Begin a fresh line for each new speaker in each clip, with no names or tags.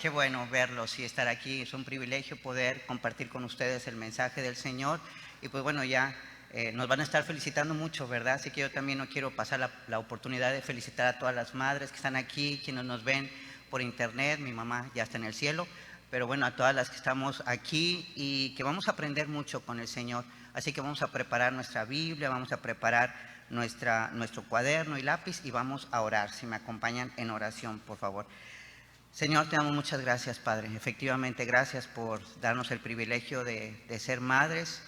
Qué bueno verlos y estar aquí. Es un privilegio poder compartir con ustedes el mensaje del Señor. Y pues bueno, ya nos van a estar felicitando mucho, ¿verdad? Así que yo también no quiero pasar la oportunidad de felicitar a todas las madres que están aquí, quienes nos ven por internet. Mi mamá ya está en el cielo. Pero bueno, a todas las que estamos aquí y que vamos a aprender mucho con el Señor. Así que vamos a preparar nuestra Biblia, vamos a preparar nuestro cuaderno y lápiz y vamos a orar. Si me acompañan en oración, por favor. Señor, te damos muchas gracias, Padre. Efectivamente, gracias por darnos el privilegio de ser madres.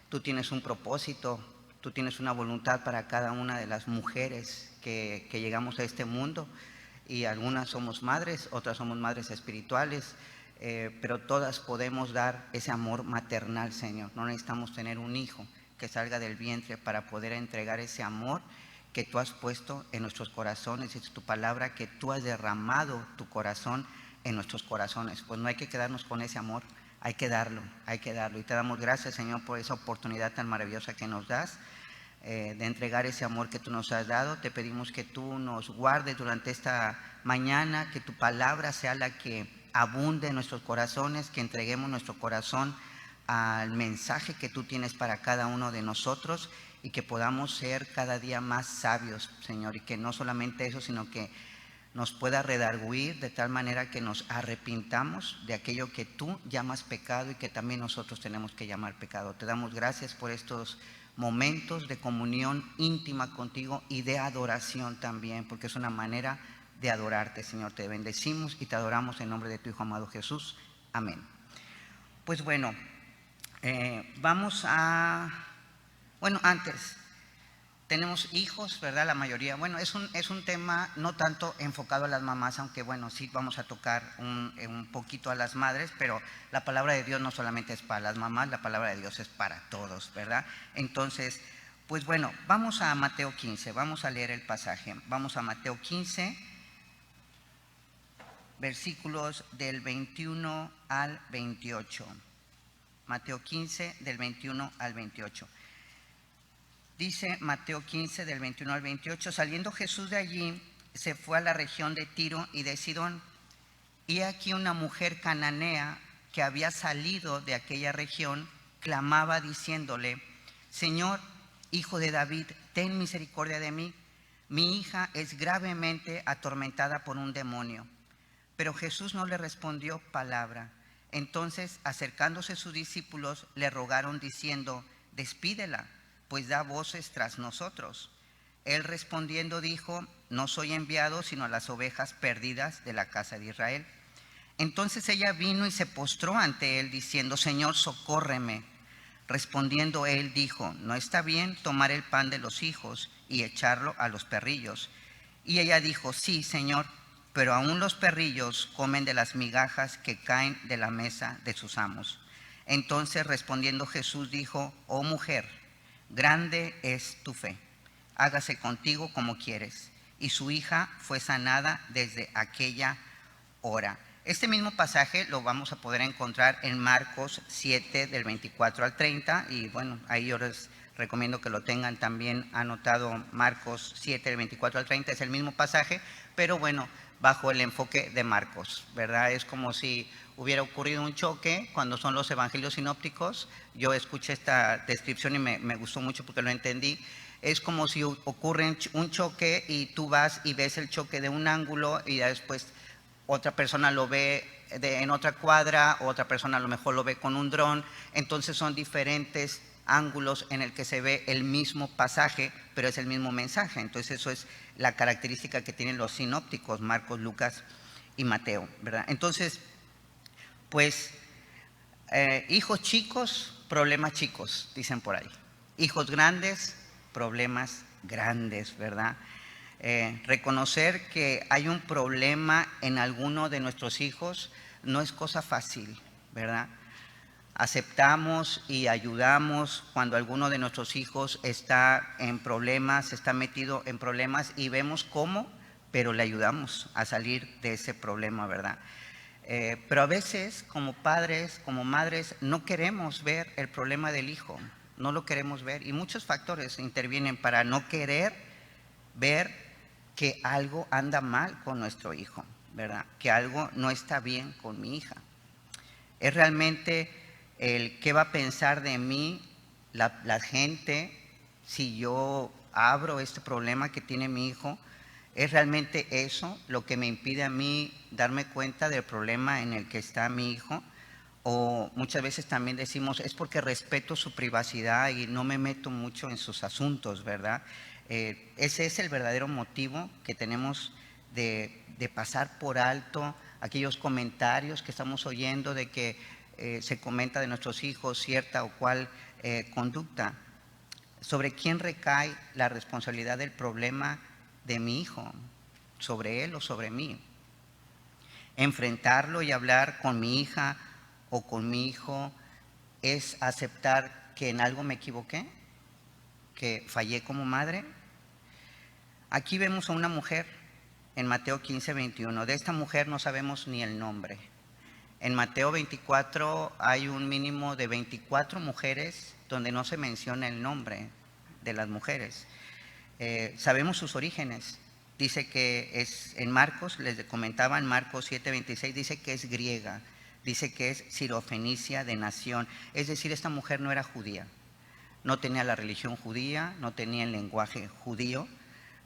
Tú tienes un propósito, tú tienes una voluntad para cada una de las mujeres que llegamos a este mundo. Y algunas somos madres, otras somos madres espirituales, pero todas podemos dar ese amor maternal, Señor. No necesitamos tener un hijo que salga del vientre para poder entregar ese amor que tú has puesto en nuestros corazones. Es tu palabra que tú has derramado tu corazón en nuestros corazones. Pues no hay que quedarnos con ese amor, hay que darlo, hay que darlo. Y te damos gracias, Señor, por esa oportunidad tan maravillosa que nos das de entregar ese amor que tú nos has dado. Te pedimos que tú nos guardes durante esta mañana, que tu palabra sea la que abunde en nuestros corazones, que entreguemos nuestro corazón al mensaje que tú tienes para cada uno de nosotros y que podamos ser cada día más sabios, Señor, y que no solamente eso, sino que nos pueda redarguir de tal manera que nos arrepintamos de aquello que tú llamas pecado y que también nosotros tenemos que llamar pecado. Te damos gracias por estos momentos de comunión íntima contigo y de adoración también, porque es una manera de adorarte, Señor. Te bendecimos y te adoramos en nombre de tu Hijo amado Jesús. Amén. Pues bueno, antes, tenemos hijos, ¿verdad? La mayoría. Bueno, es un tema no tanto enfocado a las mamás, aunque bueno, sí vamos a tocar un poquito a las madres, pero la palabra de Dios no solamente es para las mamás, la palabra de Dios es para todos, ¿verdad? Entonces, pues bueno, vamos a Mateo 15, vamos a leer el pasaje. Vamos a Mateo 15, versículos del 21 al 28. Mateo 15, del 21 al 28. Dice Mateo 15, del 21 al 28, saliendo Jesús de allí, se fue a la región de Tiro y de Sidón. Y aquí una mujer cananea que había salido de aquella región, clamaba diciéndole: Señor, Hijo de David, ten misericordia de mí. Mi hija es gravemente atormentada por un demonio. Pero Jesús no le respondió palabra. Entonces, acercándose sus discípulos, le rogaron diciendo: despídela, pues da voces tras nosotros. Él respondiendo dijo: no soy enviado sino a las ovejas perdidas de la casa de Israel. Entonces ella vino y se postró ante él diciendo: Señor, socórreme. Respondiendo él dijo: no está bien tomar el pan de los hijos y echarlo a los perrillos. Y ella dijo: sí, Señor, pero aún los perrillos comen de las migajas que caen de la mesa de sus amos. Entonces respondiendo Jesús dijo: oh mujer, grande es tu fe, hágase contigo como quieres. Y su hija fue sanada desde aquella hora. Este mismo pasaje lo vamos a poder encontrar en Marcos 7, del 24 al 30. Y bueno, ahí yo les recomiendo que lo tengan también anotado. Marcos 7, del 24 al 30 es el mismo pasaje, pero bueno, bajo el enfoque de Marcos, ¿verdad? Es como si hubiera ocurrido un choque cuando son los evangelios sinópticos. Yo escuché esta descripción y me gustó mucho porque lo entendí. Es como si ocurre un choque y tú vas y ves el choque de un ángulo y ya después otra persona lo ve en otra cuadra, otra persona a lo mejor lo ve con un dron. Entonces son diferentes ángulos en el que se ve el mismo pasaje, pero es el mismo mensaje. Entonces eso es la característica que tienen los sinópticos, Marcos, Lucas y Mateo, ¿verdad? Entonces, pues, hijos chicos, problemas chicos, dicen por ahí. Hijos grandes, problemas grandes, ¿verdad? Reconocer que hay un problema en alguno de nuestros hijos no es cosa fácil, ¿verdad? Aceptamos y ayudamos cuando alguno de nuestros hijos está en problemas, está metido en problemas y vemos cómo, pero le ayudamos a salir de ese problema, ¿verdad? Pero a veces como padres, como madres, no queremos ver el problema del hijo, no lo queremos ver y muchos factores intervienen para no querer ver que algo anda mal con nuestro hijo. ¿verdad? Que algo no está bien con mi hija. Es realmente el qué va a pensar de mí la gente si yo abro este problema que tiene mi hijo. ¿Es realmente eso lo que me impide a mí darme cuenta del problema en el que está mi hijo? O muchas veces también decimos, es porque respeto su privacidad y no me meto mucho en sus asuntos, ¿verdad? Ese es el verdadero motivo que tenemos de pasar por alto aquellos comentarios que estamos oyendo de que se comenta de nuestros hijos cierta o cual conducta. ¿Sobre quién recae la responsabilidad del problema de mi hijo? ¿Sobre él o sobre mí? Enfrentarlo y hablar con mi hija o con mi hijo es aceptar que en algo me equivoqué, que fallé como madre. Aquí vemos a una mujer en Mateo 15, 21. De esta mujer no sabemos ni el nombre. En Mateo 24 hay un mínimo de 24 mujeres donde no se menciona el nombre de las mujeres. Sabemos sus orígenes. Dice que es en Marcos, les comentaba en Marcos 7:26, dice que es griega, dice que es sirofenicia de nación. Es decir, esta mujer no era judía, no tenía la religión judía, no tenía el lenguaje judío,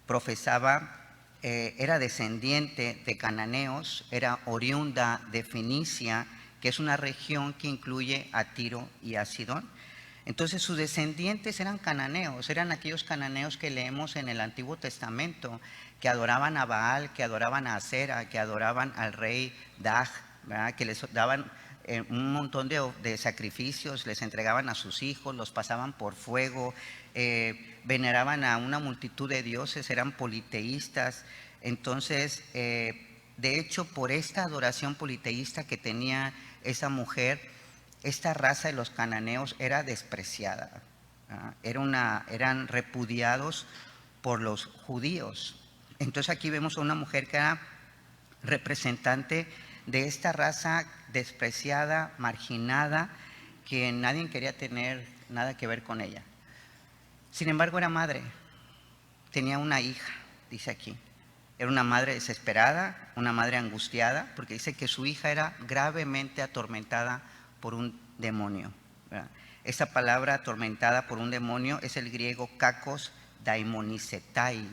profesaba, era descendiente de cananeos, era oriunda de Fenicia, que es una región que incluye a Tiro y a Sidón. Entonces sus descendientes eran cananeos, eran aquellos cananeos que leemos en el Antiguo Testamento, que adoraban a Baal, que adoraban a Acera, que adoraban al rey Dag, ¿verdad? Que les daban un montón de sacrificios, les entregaban a sus hijos, los pasaban por fuego, veneraban a una multitud de dioses, eran politeístas. Entonces, de hecho, por esta adoración politeísta que tenía esa mujer, esta raza de los cananeos era despreciada, eran repudiados por los judíos. Entonces aquí vemos a una mujer que era representante de esta raza despreciada, marginada, que nadie quería tener nada que ver con ella. Sin embargo, era madre, tenía una hija, dice aquí. Era una madre desesperada, una madre angustiada, porque dice que su hija era gravemente atormentada por un demonio, ¿verdad? Esta palabra atormentada por un demonio es el griego kakos daimonizetai.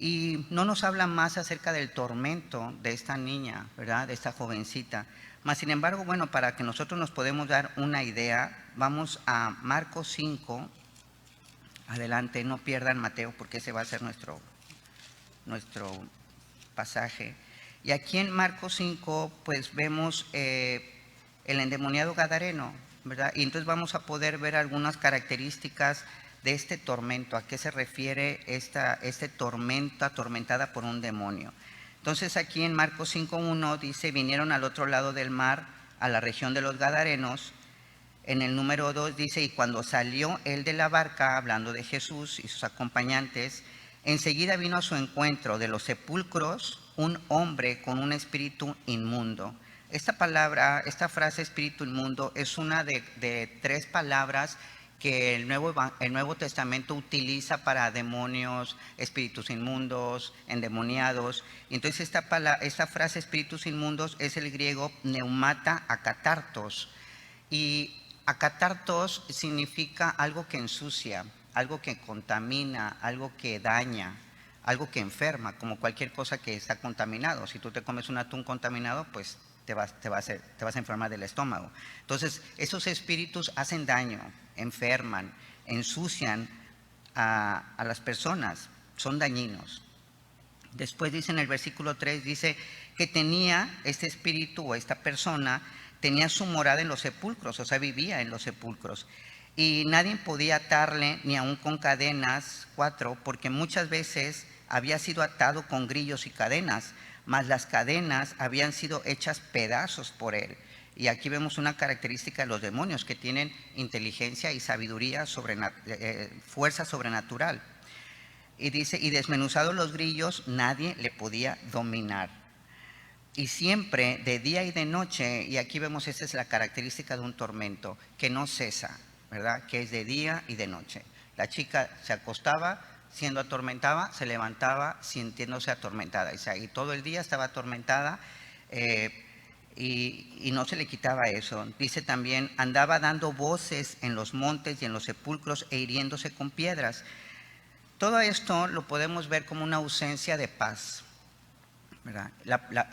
Y no nos habla más acerca del tormento de esta niña, ¿verdad? De esta jovencita. Mas, sin embargo, bueno, para que nosotros nos podamos dar una idea, vamos a Marcos 5. Adelante, no pierdan Mateo, porque ese va a ser nuestro pasaje. Y aquí en Marcos 5, pues vemos el endemoniado gadareno, ¿verdad? Y entonces vamos a poder ver algunas características de este tormento, a qué se refiere este tormento, atormentada por un demonio. Entonces aquí en Marcos 5:1 dice, vinieron al otro lado del mar, a la región de los Gadarenos. En el número 2 dice, y cuando salió él de la barca, hablando de Jesús y sus acompañantes, enseguida vino a su encuentro de los sepulcros un hombre con un espíritu inmundo. Esta palabra, esta frase espíritu inmundo es una de 3 palabras que el Nuevo Testamento utiliza para demonios, espíritus inmundos, endemoniados. Y entonces esta frase espíritus inmundos es el griego pneumata akatartos. Y akatartos significa algo que ensucia, algo que contamina, algo que daña, algo que enferma, como cualquier cosa que está contaminado. Si tú te comes un atún contaminado, pues te vas a enfermar del estómago. Entonces, esos espíritus hacen daño, enferman, ensucian a las personas, son dañinos. Después dice en el versículo 3, dice que tenía este espíritu o esta persona, tenía su morada en los sepulcros, o sea, vivía en los sepulcros. Y nadie podía atarle ni aun con cadenas, 4, porque muchas veces había sido atado con grillos y cadenas, mas las cadenas habían sido hechas pedazos por él. Y aquí vemos una característica de los demonios, que tienen inteligencia y sabiduría, fuerza sobrenatural. Y dice, y desmenuzados los grillos, nadie le podía dominar. Y siempre, de día y de noche, y aquí vemos, esa es la característica de un tormento, que no cesa, ¿verdad? Que es de día y de noche. La chica se acostaba, siendo atormentada, se levantaba sintiéndose atormentada. O sea, y todo el día estaba atormentada y no se le quitaba eso. Dice también, andaba dando voces en los montes y en los sepulcros e hiriéndose con piedras. Todo esto lo podemos ver como una ausencia de paz, ¿verdad?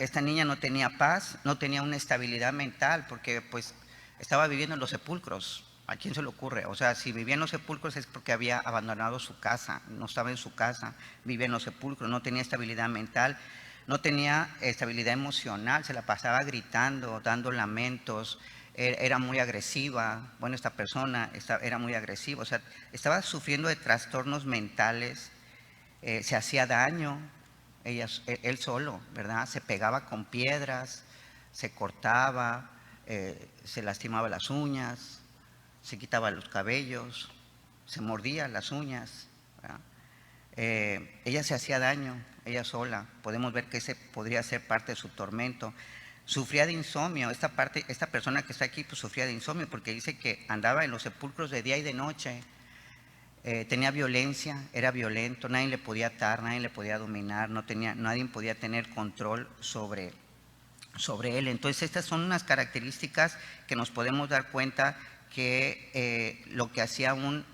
Esta niña no tenía paz, no tenía una estabilidad mental, porque pues estaba viviendo en los sepulcros. ¿A quién se le ocurre? O sea, si vivía en los sepulcros es porque había abandonado su casa, no estaba en su casa, vivía en los sepulcros, no tenía estabilidad mental, no tenía estabilidad emocional, se la pasaba gritando, dando lamentos, era muy agresiva. Bueno, esta persona era muy agresiva, o sea, estaba sufriendo de trastornos mentales, se hacía daño, él solo, ¿verdad? Se pegaba con piedras, se cortaba, se lastimaba las uñas, se quitaba los cabellos, se mordía las uñas, ¿verdad? Ella se hacía daño, ella sola. Podemos ver que ese podría ser parte de su tormento. Sufría de insomnio. Esta persona que está aquí pues sufría de insomnio porque dice que andaba en los sepulcros de día y de noche. Tenía violencia, era violento, nadie le podía atar, nadie le podía dominar, nadie podía tener control sobre él. Entonces estas son unas características que nos podemos dar cuenta que lo que hacía un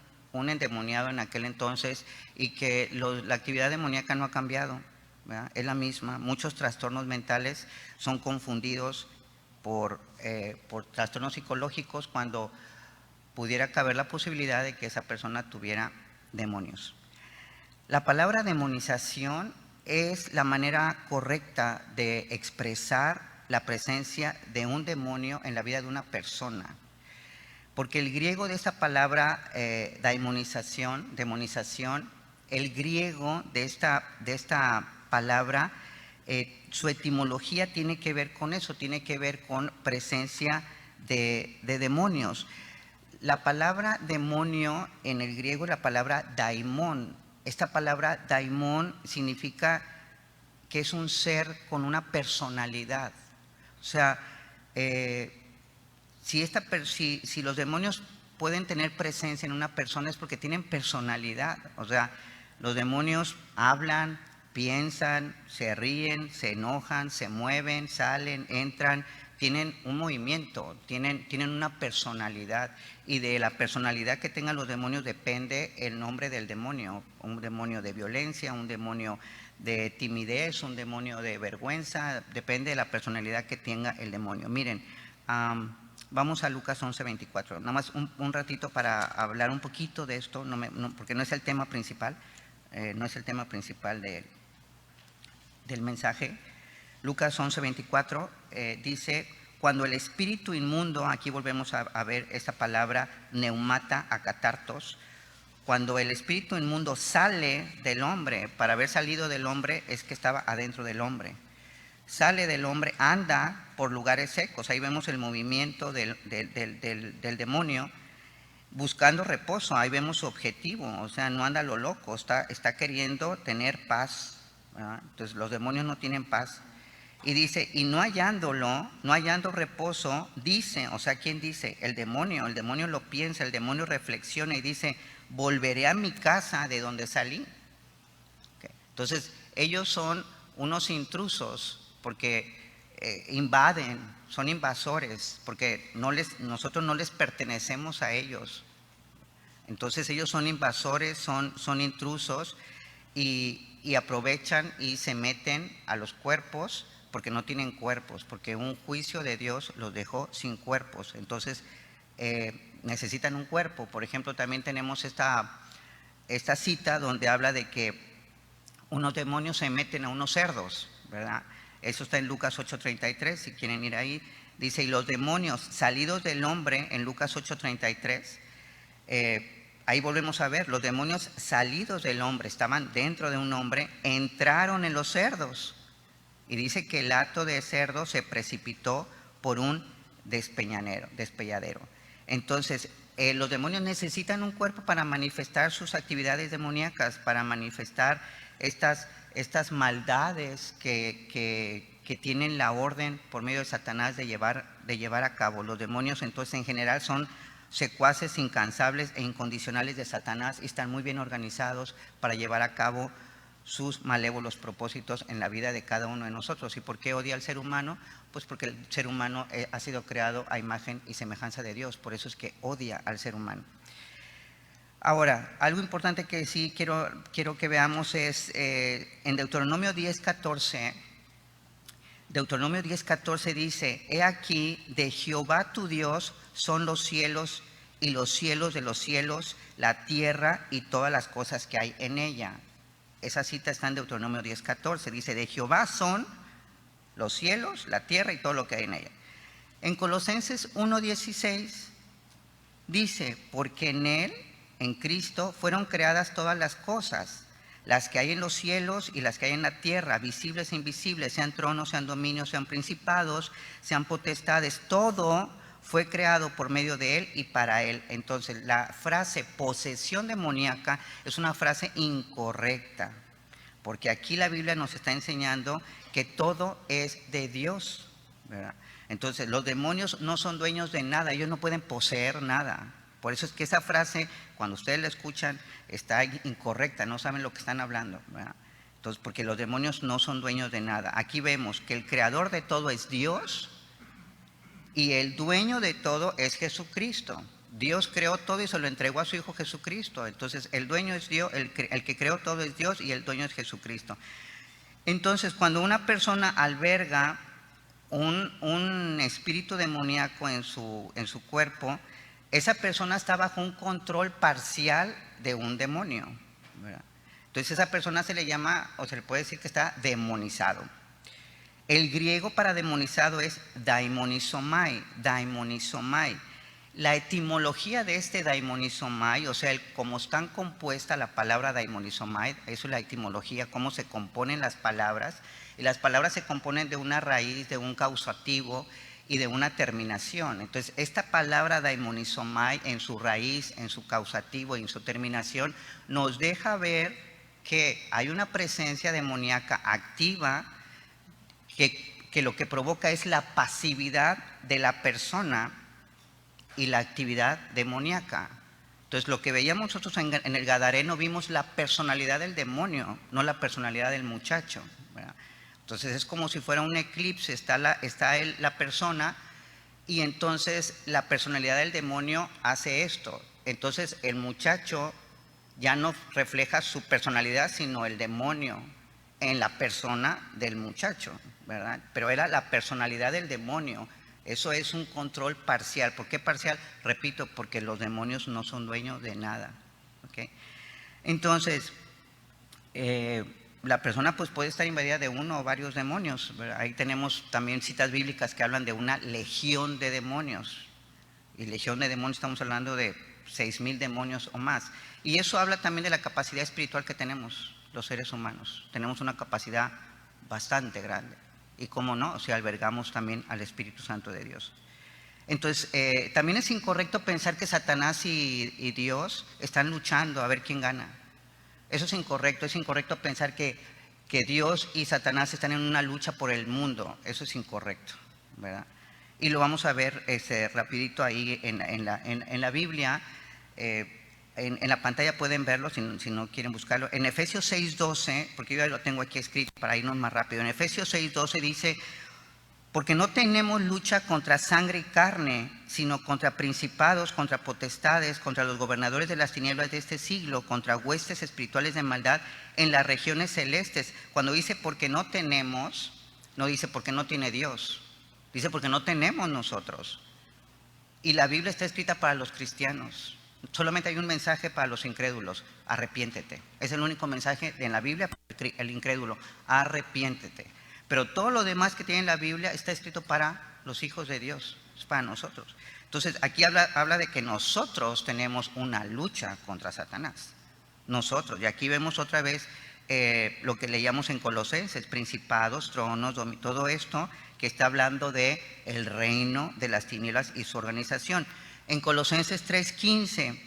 endemoniado en aquel entonces, y que la actividad demoníaca no ha cambiado, ¿verdad? Es la misma. Muchos trastornos mentales son confundidos por trastornos psicológicos cuando pudiera caber la posibilidad de que esa persona tuviera demonios. La palabra demonización es la manera correcta de expresar la presencia de un demonio en la vida de una persona. Porque el griego de esta palabra demonización, el griego de esta palabra, su etimología tiene que ver con eso, tiene que ver con presencia de demonios. La palabra demonio en el griego es la palabra daimón. Esta palabra daimón significa que es un ser con una personalidad. O sea, si los demonios pueden tener presencia en una persona es porque tienen personalidad. O sea, los demonios hablan, piensan, se ríen, se enojan, se mueven, salen, entran, tienen un movimiento, tienen una personalidad, y de la personalidad que tengan los demonios depende el nombre del demonio. Un demonio de violencia, un demonio de timidez, un demonio de vergüenza, depende de la personalidad que tenga el demonio. Miren, vamos a Lucas 11:24, nada más un ratito para hablar un poquito de esto, porque no es el tema principal, no es el tema principal del mensaje. Lucas 11:24 dice, cuando el espíritu inmundo, aquí volvemos a ver esta palabra neumata, acatartos, cuando el espíritu inmundo sale del hombre, para haber salido del hombre es que estaba adentro del hombre, sale del hombre, anda por lugares secos. Ahí vemos el movimiento del demonio buscando reposo, ahí vemos su objetivo, o sea, no anda a lo loco, está queriendo tener paz, ¿verdad? Entonces los demonios no tienen paz. Y dice, y no hallando reposo, dice, o sea, ¿quién dice? El demonio lo piensa, el demonio reflexiona y dice, volveré a mi casa de donde salí. Okay. Entonces, ellos son unos intrusos porque invaden, son invasores, porque nosotros no les pertenecemos a ellos. Entonces ellos son invasores, son intrusos y aprovechan y se meten a los cuerpos porque no tienen cuerpos, porque un juicio de Dios los dejó sin cuerpos. Entonces necesitan un cuerpo. Por ejemplo, también tenemos esta cita donde habla de que unos demonios se meten a unos cerdos, ¿verdad? Eso está en Lucas 8:33, si quieren ir ahí. Dice, y los demonios salidos del hombre, en Lucas 8:33, ahí volvemos a ver, los demonios salidos del hombre, estaban dentro de un hombre, entraron en los cerdos. Y dice que el hato de cerdo se precipitó por un despelladero. Entonces, los demonios necesitan un cuerpo para manifestar sus actividades demoníacas, para manifestar estas maldades que tienen la orden por medio de Satanás de llevar a cabo. Los demonios entonces en general son secuaces incansables e incondicionales de Satanás y están muy bien organizados para llevar a cabo sus malévolos propósitos en la vida de cada uno de nosotros. ¿Y por qué odia al ser humano? Pues porque el ser humano ha sido creado a imagen y semejanza de Dios, por eso es que odia al ser humano. Ahora, algo importante que sí quiero que veamos es en Deuteronomio 10:14. Deuteronomio 10:14 dice: He aquí, de Jehová tu Dios son los cielos y los cielos de los cielos, la tierra y todas las cosas que hay en ella. Esa cita está en Deuteronomio 10:14. Dice: de Jehová son los cielos, la tierra y todo lo que hay en ella. En Colosenses 1:16 dice: porque en Él, en Cristo, fueron creadas todas las cosas, las que hay en los cielos y las que hay en la tierra, visibles e invisibles, sean tronos, sean dominios, sean principados, sean potestades. Todo fue creado por medio de Él y para Él. Entonces, la frase posesión demoníaca es una frase incorrecta, porque aquí la Biblia nos está enseñando que todo es de Dios, ¿verdad? Entonces, los demonios no son dueños de nada, ellos no pueden poseer nada. Por eso es que esa frase, cuando ustedes la escuchan, está incorrecta, no saben lo que están hablando, ¿verdad? Entonces, porque los demonios no son dueños de nada. Aquí vemos que el creador de todo es Dios y el dueño de todo es Jesucristo. Dios creó todo y se lo entregó a su Hijo Jesucristo. Entonces, el dueño es Dios, el que creó todo es Dios y el dueño es Jesucristo. Entonces, cuando una persona alberga un espíritu demoníaco en su cuerpo, esa persona está bajo un control parcial de un demonio, ¿verdad? Entonces, esa persona se le llama, o se le puede decir que está demonizado. El griego para demonizado es daimonizomai, daimonizomai. La etimología de este daimonizomai, o sea, cómo están compuesta la palabra daimonizomai, eso es la etimología, cómo se componen las palabras. Y las palabras se componen de una raíz, de un causativo y de una terminación. Entonces, esta palabra daimonizomai en su raíz, en su causativo y en su terminación, nos deja ver que hay una presencia demoníaca activa que lo que provoca es la pasividad de la persona y la actividad demoníaca. Entonces, lo que veíamos nosotros en el Gadareno, vimos la personalidad del demonio, no la personalidad del muchacho, ¿verdad? Entonces, es como si fuera un eclipse, está la persona y entonces la personalidad del demonio hace esto. Entonces, el muchacho ya no refleja su personalidad, sino el demonio en la persona del muchacho, ¿verdad? Pero era la personalidad del demonio. Eso es un control parcial. ¿Por qué parcial? Repito, porque los demonios no son dueños de nada, ¿okay? Entonces, la persona pues puede estar invadida de uno o varios demonios, ¿verdad? Ahí tenemos también citas bíblicas que hablan de una legión de demonios. Y legión de demonios estamos hablando de 6,000 demonios o más. Y eso habla también de la capacidad espiritual que tenemos los seres humanos. Tenemos una capacidad bastante grande. Y cómo no, si albergamos también al Espíritu Santo de Dios. Entonces, también es incorrecto pensar que Satanás y Dios están luchando a ver quién gana. Eso es incorrecto pensar que Dios y Satanás están en una lucha por el mundo. Eso es incorrecto, ¿verdad? Y lo vamos a ver rapidito ahí en la Biblia. En la pantalla pueden verlo si no quieren buscarlo. En Efesios 6:12, porque yo ya lo tengo aquí escrito para irnos más rápido. En Efesios 6:12 dice: porque no tenemos lucha contra sangre y carne, sino contra principados, contra potestades, contra los gobernadores de las tinieblas de este siglo, contra huestes espirituales de maldad en las regiones celestes. Cuando dice porque no tenemos, no dice porque no tiene Dios, dice porque no tenemos nosotros. Y la Biblia está escrita para los cristianos. Solamente hay un mensaje para los incrédulos: arrepiéntete. Es el único mensaje en la Biblia para el incrédulo: arrepiéntete. Pero todo lo demás que tiene la Biblia está escrito para los hijos de Dios, es para nosotros. Entonces, aquí habla de que nosotros tenemos una lucha contra Satanás. Nosotros, y aquí vemos otra vez lo que leíamos en Colosenses: principados, tronos, todo esto que está hablando de el reino de las tinieblas y su organización. En Colosenses 3:15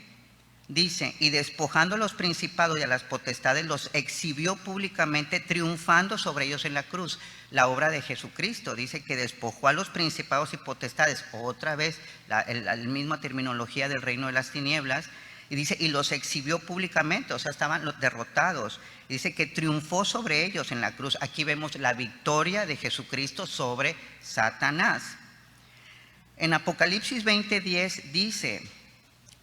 Dice, y despojando a los principados y a las potestades, los exhibió públicamente, triunfando sobre ellos en la cruz. La obra de Jesucristo dice que despojó a los principados y potestades, otra vez la misma terminología del reino de las tinieblas, y dice, y los exhibió públicamente, o sea, estaban derrotados. Y dice que triunfó sobre ellos en la cruz. Aquí vemos la victoria de Jesucristo sobre Satanás. En Apocalipsis 20:10 dice,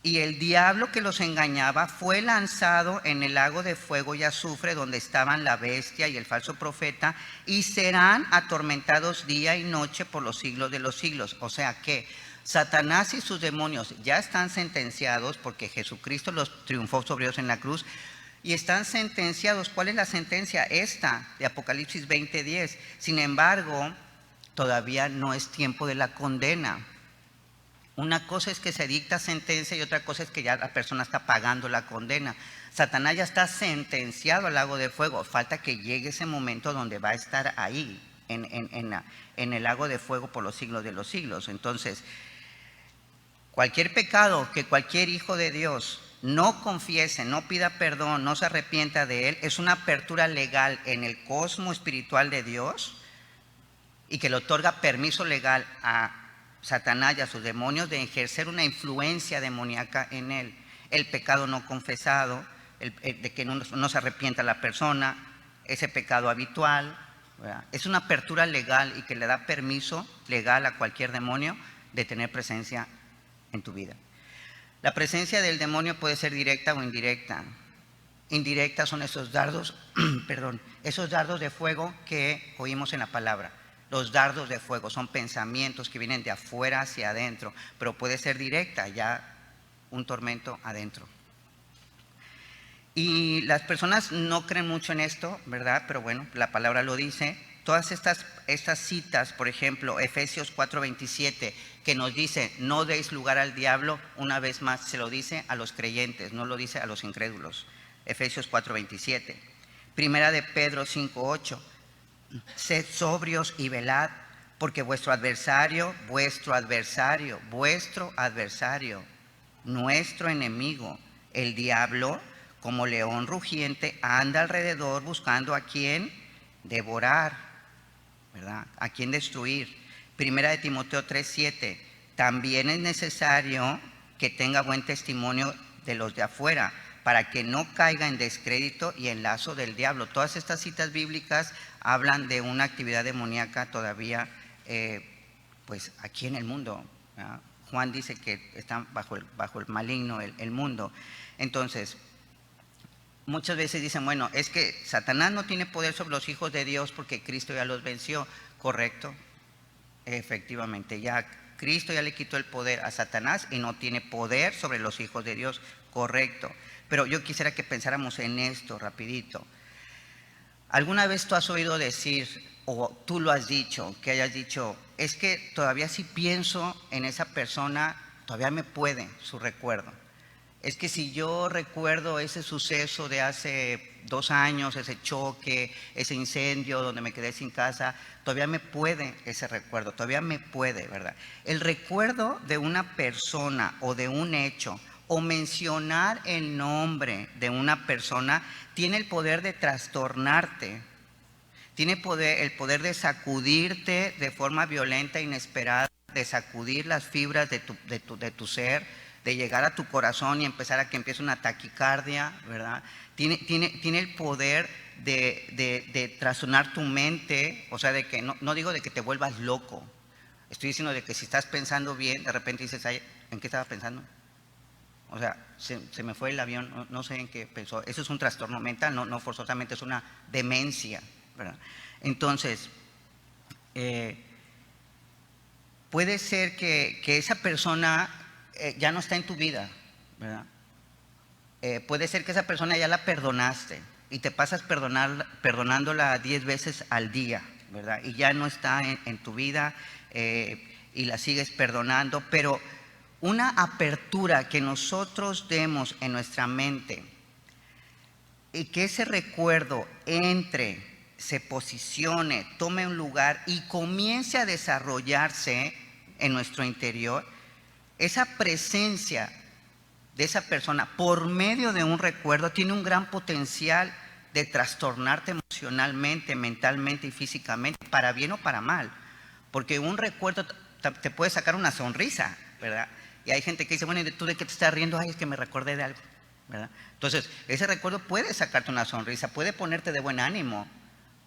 y el diablo que los engañaba fue lanzado en el lago de fuego y azufre, donde estaban la bestia y el falso profeta, y serán atormentados día y noche por los siglos de los siglos. O sea que Satanás y sus demonios ya están sentenciados porque Jesucristo los triunfó sobre ellos en la cruz, y están sentenciados. ¿Cuál es la sentencia? Esta de Apocalipsis 20:10. Sin embargo, todavía no es tiempo de la condena. Una cosa es que se dicta sentencia y otra cosa es que ya la persona está pagando la condena. Satanás ya está sentenciado al lago de fuego. Falta que llegue ese momento donde va a estar ahí, en el lago de fuego por los siglos de los siglos. Entonces, cualquier pecado que cualquier hijo de Dios no confiese, no pida perdón, no se arrepienta de él, es una apertura legal en el cosmos espiritual de Dios, y que le otorga permiso legal a Satanás y a sus demonios de ejercer una influencia demoníaca en él. El pecado no confesado, de que no se arrepienta la persona, ese pecado habitual, ¿verdad? Es una apertura legal y que le da permiso legal a cualquier demonio de tener presencia en tu vida. La presencia del demonio puede ser directa o indirecta. Indirecta son esos dardos, esos dardos de fuego que oímos en la palabra. Los dardos de fuego son pensamientos que vienen de afuera hacia adentro, pero puede ser directa, ya un tormento adentro. Y las personas no creen mucho en esto, ¿verdad? Pero bueno, la palabra lo dice. Todas estas citas, por ejemplo, Efesios 4:27, que nos dice, no deis lugar al diablo, una vez más se lo dice a los creyentes, no lo dice a los incrédulos. Efesios 4:27. Primera de Pedro 5:8. Sed sobrios y velad, porque vuestro adversario, nuestro enemigo, el diablo, como león rugiente, anda alrededor buscando a quien devorar, ¿verdad? A quien destruir. Primera de Timoteo 3:7. También es necesario que tenga buen testimonio de los de afuera, para que no caiga en descrédito y en lazo del diablo. Todas estas citas bíblicas hablan de una actividad demoníaca todavía, pues aquí en el mundo, ¿verdad? Juan dice que está bajo el maligno el mundo. Entonces, muchas veces dicen, bueno, es que Satanás no tiene poder sobre los hijos de Dios porque Cristo ya los venció. Correcto, efectivamente, ya Cristo ya le quitó el poder a Satanás y no tiene poder sobre los hijos de Dios. Correcto. Pero yo quisiera que pensáramos en esto rapidito. ¿Alguna vez tú has oído decir, o tú lo has dicho, que hayas dicho, es que todavía si pienso en esa persona, todavía me puede su recuerdo? Es que si yo recuerdo ese suceso de hace 2 años, ese choque, ese incendio donde me quedé sin casa, todavía me puede ese recuerdo, todavía me puede, ¿verdad? El recuerdo de una persona o de un hecho, o mencionar el nombre de una persona, tiene el poder de trastornarte, tiene el poder de sacudirte de forma violenta, inesperada, de sacudir las fibras de tu ser, de llegar a tu corazón y empezar a que empiece una taquicardia, ¿verdad? Tiene el poder de trastornar tu mente, o sea, de que no digo de que te vuelvas loco, estoy diciendo de que si estás pensando bien, de repente dices, ay, ¿en qué estaba pensando? O sea, se me fue el avión, no sé en qué pensó. Eso es un trastorno mental, no forzosamente es una demencia, ¿verdad? Entonces, puede ser que esa persona ya no está en tu vida, ¿verdad? Puede ser que esa persona ya la perdonaste y te pasas perdonándola 10 veces al día, ¿verdad? Y ya no está en tu vida, y la sigues perdonando, pero una apertura que nosotros demos en nuestra mente y que ese recuerdo entre, se posicione, tome un lugar y comience a desarrollarse en nuestro interior, esa presencia de esa persona por medio de un recuerdo tiene un gran potencial de trastornarte emocionalmente, mentalmente y físicamente, para bien o para mal. Porque un recuerdo te puede sacar una sonrisa, ¿verdad? Y hay gente que dice, bueno, ¿y tú de qué te estás riendo? Ay, es que me recordé de algo, ¿verdad? Entonces, ese recuerdo puede sacarte una sonrisa, puede ponerte de buen ánimo,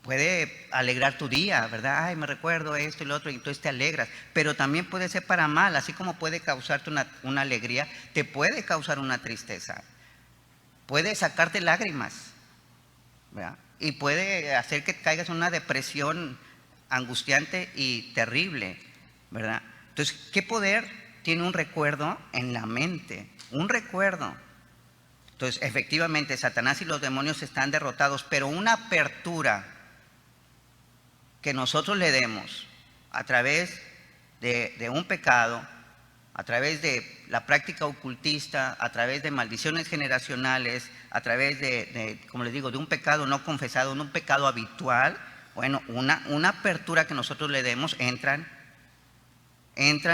puede alegrar tu día, ¿verdad? Ay, me recuerdo esto y lo otro, y entonces te alegras. Pero también puede ser para mal, así como puede causarte una alegría, te puede causar una tristeza. Puede sacarte lágrimas, ¿verdad? Y puede hacer que caigas en una depresión angustiante y terrible, ¿verdad? Entonces, ¿qué poder tiene un recuerdo en la mente? Un recuerdo. Entonces, efectivamente, Satanás y los demonios están derrotados, pero una apertura que nosotros le demos a través de un pecado, a través de la práctica ocultista, a través de maldiciones generacionales, a través como les digo, de un pecado no confesado, un pecado habitual, bueno, una apertura que nosotros le demos, entran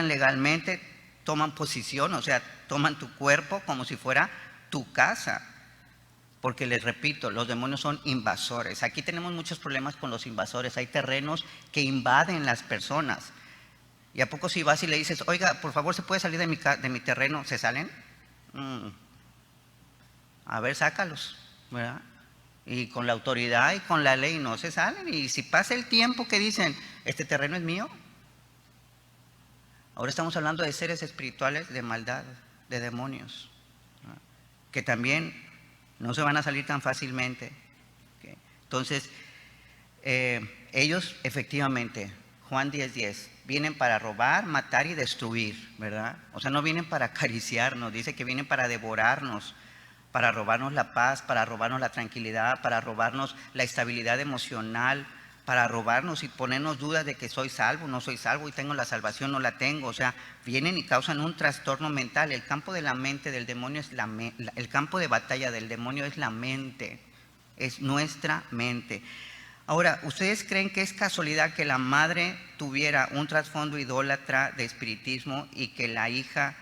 legalmente, toman posición, o sea, toman tu cuerpo como si fuera tu casa. Porque les repito, los demonios son invasores. Aquí tenemos muchos problemas con los invasores. Hay terrenos que invaden las personas. ¿Y a poco si vas y le dices, oiga, por favor, ¿se puede salir de mi terreno? ¿Se salen? A ver, sácalos, ¿verdad? Y con la autoridad y con la ley no se salen. Y si pasa el tiempo que dicen, este terreno es mío. Ahora estamos hablando de seres espirituales de maldad, de demonios, ¿no? Que también no se van a salir tan fácilmente. ¿Okay? Entonces, ellos efectivamente, Juan 10:10, vienen para robar, matar y destruir, ¿verdad? O sea, no vienen para acariciarnos, dice que vienen para devorarnos, para robarnos la paz, para robarnos la tranquilidad, para robarnos la estabilidad emocional, para robarnos y ponernos dudas de que soy salvo, no soy salvo, y tengo la salvación, no la tengo. O sea, vienen y causan un trastorno mental. El campo de la mente del demonio es el campo de batalla del demonio es la mente, es nuestra mente. Ahora, ¿ustedes creen que es casualidad que la madre tuviera un trasfondo idólatra de espiritismo y que la hija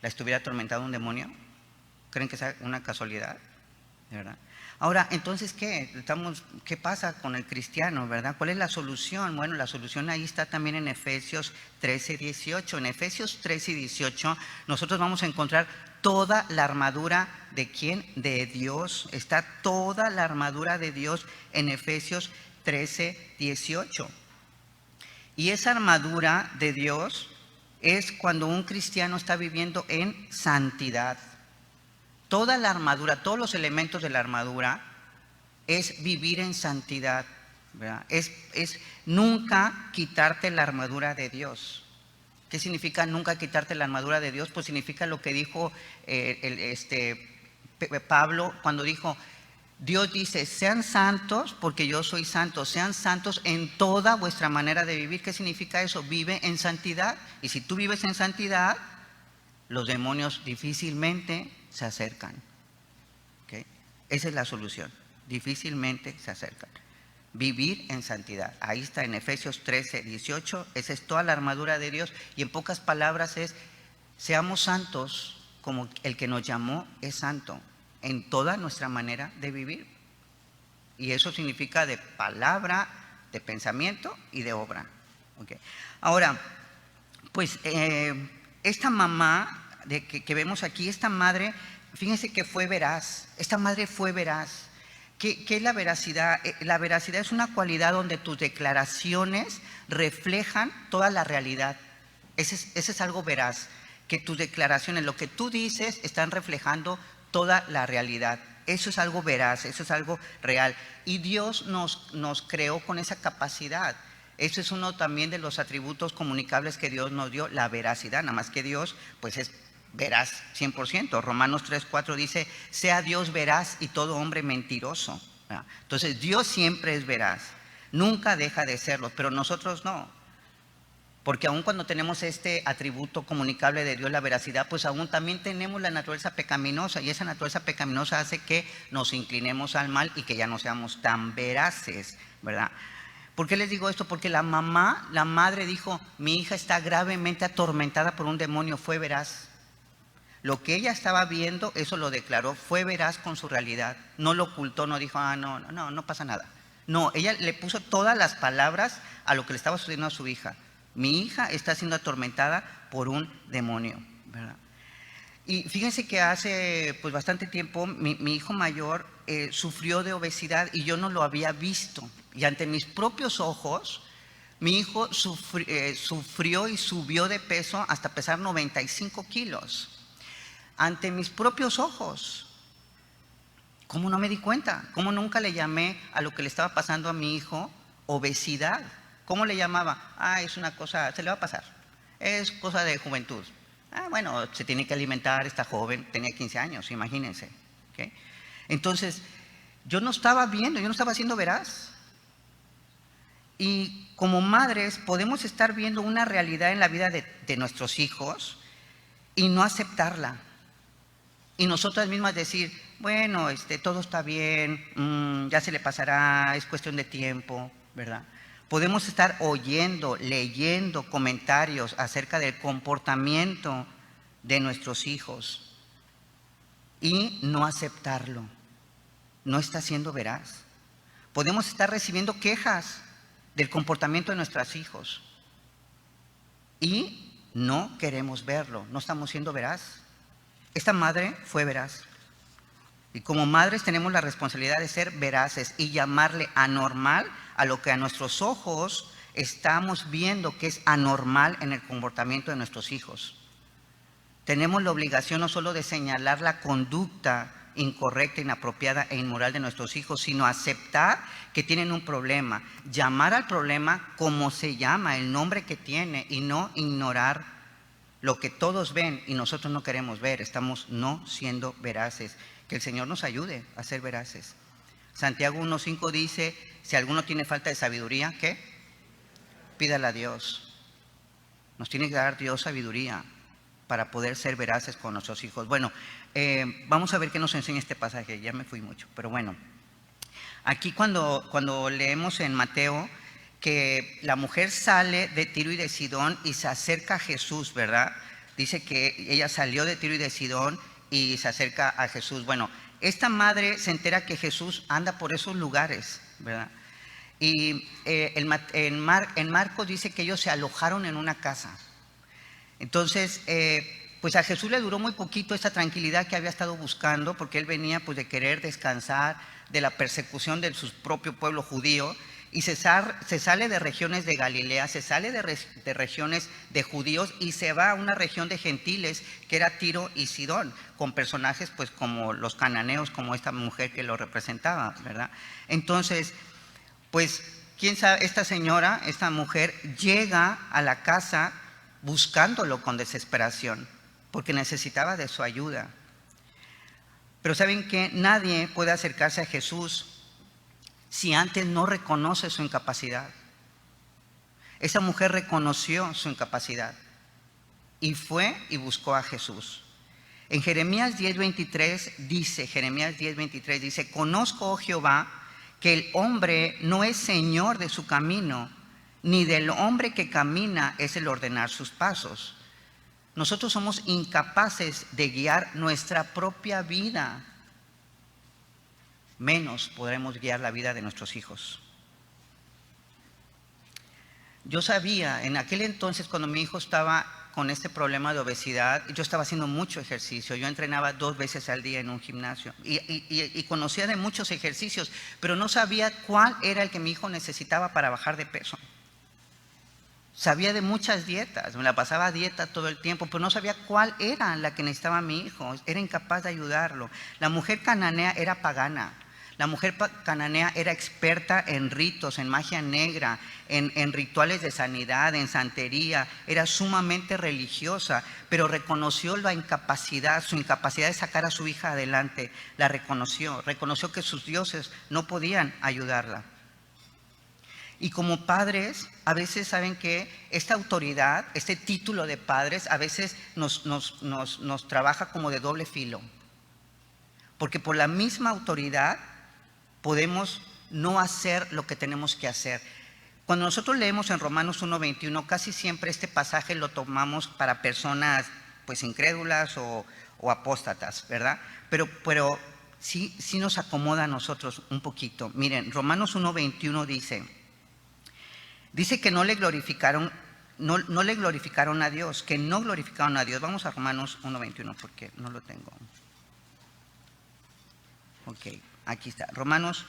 la estuviera atormentando un demonio? ¿Creen que sea una casualidad? ¿Verdad? Ahora, entonces, ¿qué pasa con el cristiano, verdad? ¿Cuál es la solución? Bueno, la solución ahí está también en Efesios 13:18. En Efesios 13:18 nosotros vamos a encontrar toda la armadura de ¿quién? De Dios. Está toda la armadura de Dios en Efesios 13:18. Y esa armadura de Dios es cuando un cristiano está viviendo en santidad. Toda la armadura, todos los elementos de la armadura es vivir en santidad, ¿verdad? Es nunca quitarte la armadura de Dios. ¿Qué significa nunca quitarte la armadura de Dios? Pues significa lo que dijo Pablo cuando dijo, Dios dice, sean santos porque yo soy santo, sean santos en toda vuestra manera de vivir. ¿Qué significa eso? Vive en santidad. Y si tú vives en santidad, los demonios difícilmente se acercan. ¿Okay? Esa es la solución. Difícilmente se acercan. Vivir en santidad. Ahí está en Efesios 13:18. Esa es toda la armadura de Dios. Y en pocas palabras es, seamos santos como el que nos llamó es santo en toda nuestra manera de vivir. Y eso significa de palabra, de pensamiento y de obra. ¿Okay? Ahora, pues esta mamá que vemos aquí, esta madre, fíjense que fue veraz. Esta madre fue veraz. ¿Qué es la veracidad? La veracidad es una cualidad donde tus declaraciones reflejan toda la realidad. Ese es algo veraz, que tus declaraciones, lo que tú dices, están reflejando toda la realidad. Eso es algo veraz, eso es algo real. Y Dios nos creó con esa capacidad. Eso es uno también de los atributos comunicables que Dios nos dio, la veracidad. Nada más que Dios, pues es veraz 100%. Romanos 3:4 dice, sea Dios veraz y todo hombre mentiroso. Entonces Dios siempre es veraz, nunca deja de serlo, pero nosotros no. Porque aun cuando tenemos este atributo comunicable de Dios, la veracidad, pues aún también tenemos la naturaleza pecaminosa, y esa naturaleza pecaminosa hace que nos inclinemos al mal y que ya no seamos tan veraces, ¿verdad? ¿Por qué les digo esto? Porque la madre dijo, mi hija está gravemente atormentada por un demonio, fue veraz. Lo que ella estaba viendo, eso lo declaró, fue veraz con su realidad. No lo ocultó, no dijo, no pasa nada. No, ella le puso todas las palabras a lo que le estaba sucediendo a su hija. Mi hija está siendo atormentada por un demonio, ¿verdad? Y fíjense que hace pues bastante tiempo mi hijo mayor sufrió de obesidad y yo no lo había visto. Y ante mis propios ojos, mi hijo sufrió y subió de peso hasta pesar 95 kilos. Ante mis propios ojos. ¿Cómo no me di cuenta? ¿Cómo nunca le llamé a lo que le estaba pasando a mi hijo obesidad? ¿Cómo le llamaba? Es una cosa, se le va a pasar. Es cosa de juventud. Bueno, se tiene que alimentar, está joven, tenía 15 años, imagínense. ¿Okay? Entonces, yo no estaba viendo, yo no estaba siendo veraz. Y como madres podemos estar viendo una realidad en la vida de nuestros hijos y no aceptarla. Y nosotras mismas decir, bueno, todo está bien, ya se le pasará, es cuestión de tiempo, ¿verdad? Podemos estar oyendo, leyendo comentarios acerca del comportamiento de nuestros hijos y no aceptarlo. No está siendo veraz. Podemos estar recibiendo quejas del comportamiento de nuestros hijos y no queremos verlo, no estamos siendo veraz. Esta madre fue veraz. Y como madres tenemos la responsabilidad de ser veraces y llamarle anormal a lo que a nuestros ojos estamos viendo que es anormal en el comportamiento de nuestros hijos. Tenemos la obligación no solo de señalar la conducta incorrecta, inapropiada e inmoral de nuestros hijos, sino aceptar que tienen un problema, llamar al problema como se llama, el nombre que tiene, y no ignorar lo que todos ven y nosotros no queremos ver. Estamos no siendo veraces. Que el Señor nos ayude a ser veraces. Santiago 1:5 dice, si alguno tiene falta de sabiduría, ¿qué? Pídala a Dios. Nos tiene que dar Dios sabiduría para poder ser veraces con nuestros hijos. Bueno, vamos a ver qué nos enseña este pasaje. Ya me fui mucho, pero bueno. Aquí cuando leemos en Mateo que la mujer sale de Tiro y de Sidón y se acerca a Jesús, ¿verdad? Dice que ella salió de Tiro y de Sidón y se acerca a Jesús. Bueno, esta madre se entera que Jesús anda por esos lugares, ¿verdad? Y en Marcos dice que ellos se alojaron en una casa. Entonces, pues a Jesús le duró muy poquito esa tranquilidad que había estado buscando, porque él venía pues de querer descansar de la persecución de su propio pueblo judío, y se sale de regiones de Galilea, se sale de regiones de judíos y se va a una región de gentiles que era Tiro y Sidón, con personajes pues como los cananeos, como esta mujer que lo representaba, ¿verdad? Entonces, pues, quién sabe, esta mujer llega a la casa buscándolo con desesperación, porque necesitaba de su ayuda. Pero ¿saben qué? Nadie puede acercarse a Jesús si antes no reconoce su incapacidad. Esa mujer reconoció su incapacidad y fue y buscó a Jesús. En Jeremías 10:23 dice, conozco, oh Jehová, que el hombre no es señor de su camino, ni del hombre que camina es el ordenar sus pasos. Nosotros somos incapaces de guiar nuestra propia vida. Menos podremos guiar la vida de nuestros hijos. Yo sabía, en aquel entonces cuando mi hijo estaba con este problema de obesidad, yo estaba haciendo mucho ejercicio, yo entrenaba 2 veces al día en un gimnasio y conocía de muchos ejercicios, pero no sabía cuál era el que mi hijo necesitaba para bajar de peso. Sabía de muchas dietas, me la pasaba a dieta todo el tiempo, pero no sabía cuál era la que necesitaba mi hijo, era incapaz de ayudarlo. La mujer cananea era pagana. La mujer cananea era experta en ritos, en magia negra, en rituales de sanidad, en santería. Era sumamente religiosa, pero reconoció la incapacidad, su incapacidad de sacar a su hija adelante. La reconoció que sus dioses no podían ayudarla. Y como padres, a veces saben que esta autoridad, este título de padres, a veces nos trabaja como de doble filo. Porque por la misma autoridad podemos no hacer lo que tenemos que hacer. Cuando nosotros leemos en Romanos 1:21, casi siempre este pasaje lo tomamos para personas pues incrédulas o o apóstatas, ¿verdad? Pero sí nos acomoda a nosotros un poquito. Miren, Romanos 1:21 dice que no le glorificaron a Dios, que no glorificaron a Dios. Vamos a Romanos 1:21 porque no lo tengo. Ok, aquí está. Romanos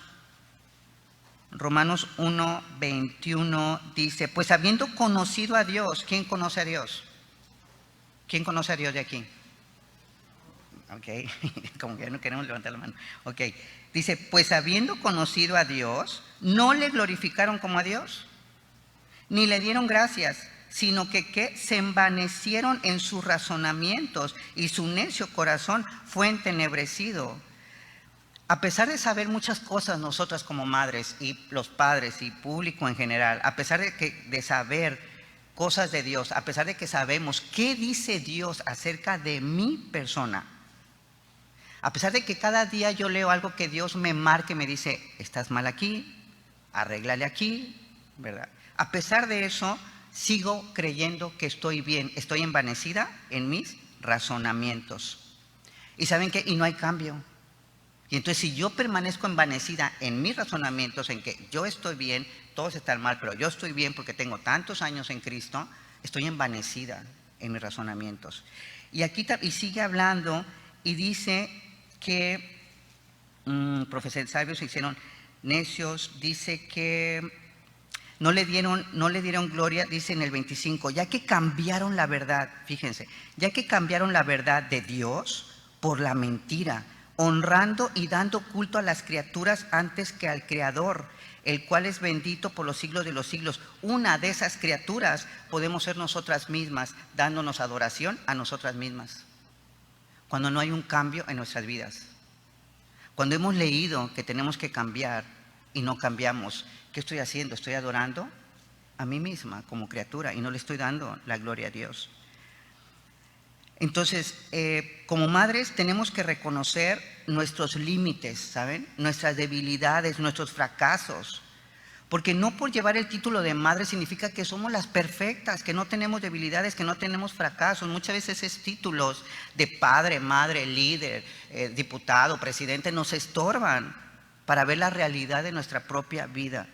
1:21 dice, pues habiendo conocido a Dios, ¿quién conoce a Dios? ¿Quién conoce a Dios de aquí? Ok, como que ya no queremos levantar la mano. Ok, dice, pues habiendo conocido a Dios, no le glorificaron como a Dios, ni le dieron gracias, sino que se envanecieron en sus razonamientos y su necio corazón fue entenebrecido. A pesar de saber muchas cosas nosotras como madres y los padres y público en general, a pesar de saber cosas de Dios, a pesar de que sabemos qué dice Dios acerca de mi persona, a pesar de que cada día yo leo algo que Dios me marque, me dice, estás mal aquí, arréglale aquí, ¿verdad? A pesar de eso, sigo creyendo que estoy bien, estoy envanecida en mis razonamientos. ¿Y saben qué? Y no hay cambio. Y entonces si yo permanezco envanecida en mis razonamientos, en que yo estoy bien, todos están mal, pero yo estoy bien porque tengo tantos años en Cristo, estoy envanecida en mis razonamientos. Y aquí y sigue hablando y dice que profesores sabios se hicieron necios, dice que no le dieron gloria, dice en el 25, ya que cambiaron la verdad, fíjense, ya que cambiaron la verdad de Dios por la mentira, honrando y dando culto a las criaturas antes que al Creador, el cual es bendito por los siglos de los siglos. Una de esas criaturas podemos ser nosotras mismas, dándonos adoración a nosotras mismas, cuando no hay un cambio en nuestras vidas. Cuando hemos leído que tenemos que cambiar y no cambiamos, ¿qué estoy haciendo? Estoy adorando a mí misma como criatura y no le estoy dando la gloria a Dios. Entonces, como madres tenemos que reconocer nuestros límites, ¿saben? Nuestras debilidades, nuestros fracasos. Porque no por llevar el título de madre significa que somos las perfectas, que no tenemos debilidades, que no tenemos fracasos. Muchas veces esos títulos de padre, madre, líder, diputado, presidente nos estorban para ver la realidad de nuestra propia vida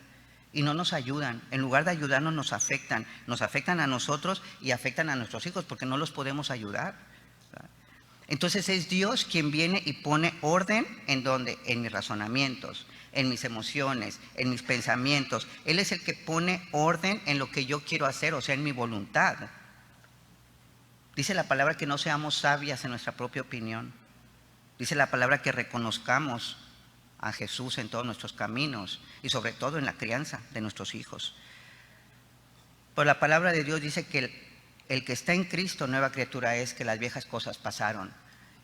y no nos ayudan. En lugar de ayudarnos nos afectan a nosotros y afectan a nuestros hijos porque no los podemos ayudar. Entonces es Dios quien viene y pone orden en donde, en mis razonamientos, en mis emociones, en mis pensamientos. Él es el que pone orden en lo que yo quiero hacer, o sea, en mi voluntad. Dice la palabra que no seamos sabias en nuestra propia opinión. Dice la palabra que reconozcamos a Jesús en todos nuestros caminos y sobre todo en la crianza de nuestros hijos. Pues la palabra de Dios dice que el que está en Cristo, nueva criatura es, que las viejas cosas pasaron.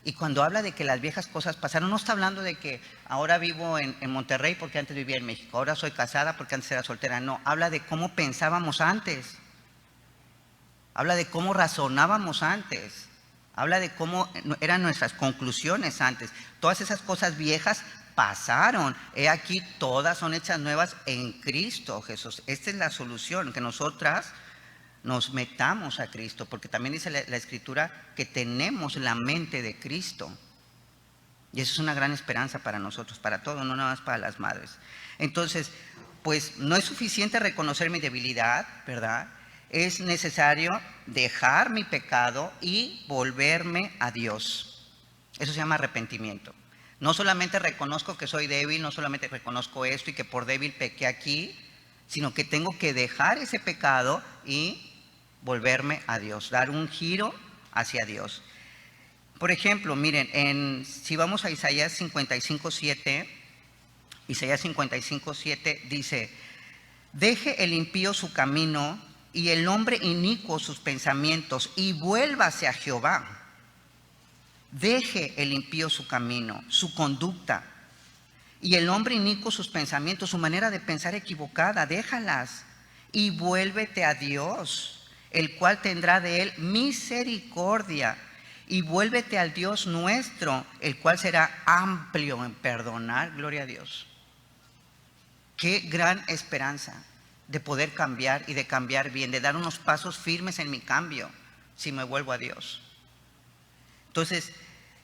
Y cuando habla de que las viejas cosas pasaron, no está hablando de que ahora vivo en Monterrey porque antes vivía en México, ahora soy casada porque antes era soltera. No, habla de cómo pensábamos antes, habla de cómo razonábamos antes, habla de cómo eran nuestras conclusiones antes. Todas esas cosas viejas pasaron. He aquí, todas son hechas nuevas en Cristo Jesús. Esta es la solución, que nosotras nos metamos a Cristo, porque también dice la Escritura que tenemos la mente de Cristo. Y eso es una gran esperanza para nosotros, para todos, no nada más para las madres. Entonces, pues no es suficiente reconocer mi debilidad, ¿verdad? Es necesario dejar mi pecado y volverme a Dios. Eso se llama arrepentimiento. No solamente reconozco que soy débil, no solamente reconozco esto y que por débil pequé aquí, sino que tengo que dejar ese pecado y volverme a Dios, dar un giro hacia Dios. Por ejemplo, miren, si vamos a Isaías 55:7, Isaías 55:7 dice: deje el impío su camino y el hombre inicuo sus pensamientos y vuélvase a Jehová. Deje el impío su camino, su conducta, y el hombre inicuo sus pensamientos, su manera de pensar equivocada, déjalas y vuélvete a Dios, el cual tendrá de él misericordia, y vuélvete al Dios nuestro, el cual será amplio en perdonar. Gloria a Dios. Qué gran esperanza de poder cambiar y de cambiar bien, de dar unos pasos firmes en mi cambio si me vuelvo a Dios. Entonces,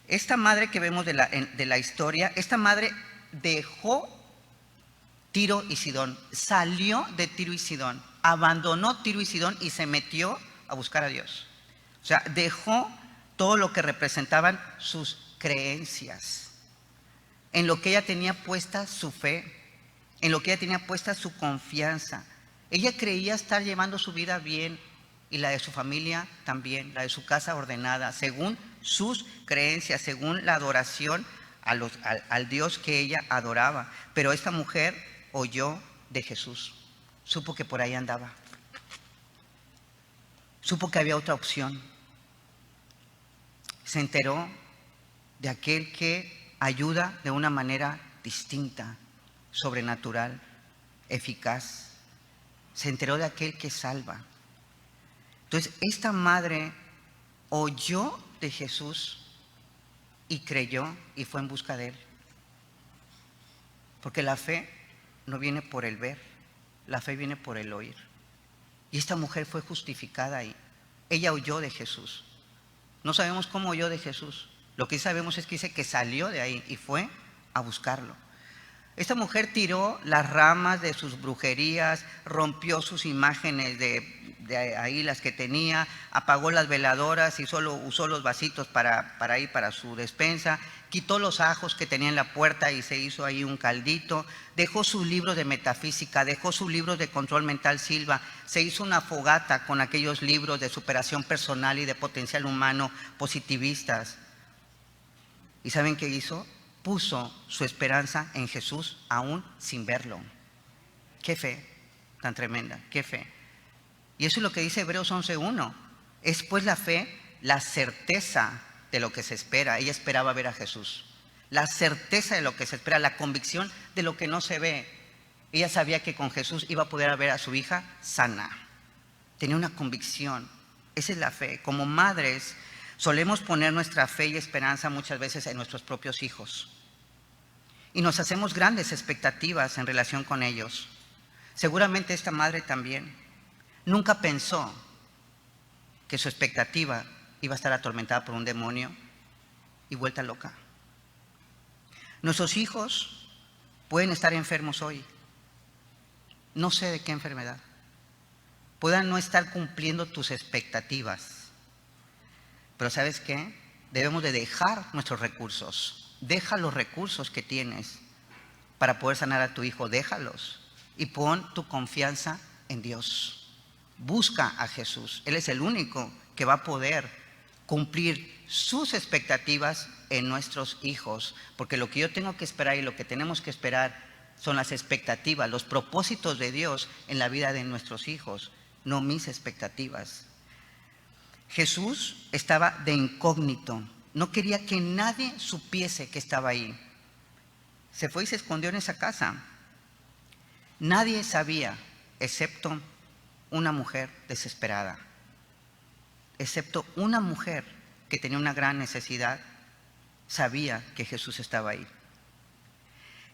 Esta madre que vemos de la historia, esta madre dejó Tiro y Sidón, salió de Tiro y Sidón, abandonó Tiro y Sidón y se metió a buscar a Dios. O sea, dejó todo lo que representaban sus creencias, en lo que ella tenía puesta su fe, en lo que ella tenía puesta su confianza. Ella creía estar llevando su vida bien y la de su familia también, la de su casa ordenada, según sus creencias, según la adoración al Dios que ella adoraba. Pero esta mujer oyó de Jesús, supo que por ahí andaba, supo que había otra opción. Se enteró de aquel que ayuda de una manera distinta, sobrenatural, eficaz. Se enteró de aquel que salva. Entonces, esta madre oyó de Jesús y creyó y fue en busca de él. Porque la fe no viene por el ver, la fe viene por el oír. Y esta mujer fue justificada ahí. Ella oyó de Jesús. No sabemos cómo oyó de Jesús. Lo que sabemos es que dice que salió de ahí y fue a buscarlo. Esta mujer tiró las ramas de sus brujerías, rompió sus imágenes de ahí, las que tenía, apagó las veladoras y solo usó los vasitos para su despensa, quitó los ajos que tenía en la puerta y se hizo ahí un caldito, dejó sus libros de metafísica, dejó sus libros de control mental Silva, se hizo una fogata con aquellos libros de superación personal y de potencial humano positivistas. ¿Y saben qué hizo? Puso su esperanza en Jesús aún sin verlo. Qué fe tan tremenda, qué fe. Y eso es lo que dice Hebreos 11:1. Es pues la fe, la certeza de lo que se espera. Ella esperaba ver a Jesús. La certeza de lo que se espera, la convicción de lo que no se ve. Ella sabía que con Jesús iba a poder ver a su hija sana. Tenía una convicción. Esa es la fe. Como madres, solemos poner nuestra fe y esperanza muchas veces en nuestros propios hijos. Y nos hacemos grandes expectativas en relación con ellos. Seguramente esta madre también. Nunca pensó que su expectativa iba a estar atormentada por un demonio y vuelta loca. Nuestros hijos pueden estar enfermos hoy. No sé de qué enfermedad. Puedan no estar cumpliendo tus expectativas. Pero ¿sabes qué? Debemos de dejar nuestros recursos. Deja los recursos que tienes para poder sanar a tu hijo. Déjalos y pon tu confianza en Dios. Busca a Jesús. Él es el único que va a poder cumplir sus expectativas en nuestros hijos. Porque lo que yo tengo que esperar y lo que tenemos que esperar son las expectativas, los propósitos de Dios en la vida de nuestros hijos, no mis expectativas. Jesús estaba de incógnito. No quería que nadie supiese que estaba ahí. Se fue y se escondió en esa casa. Nadie sabía, excepto una mujer desesperada. Excepto una mujer que tenía una gran necesidad, sabía que Jesús estaba ahí.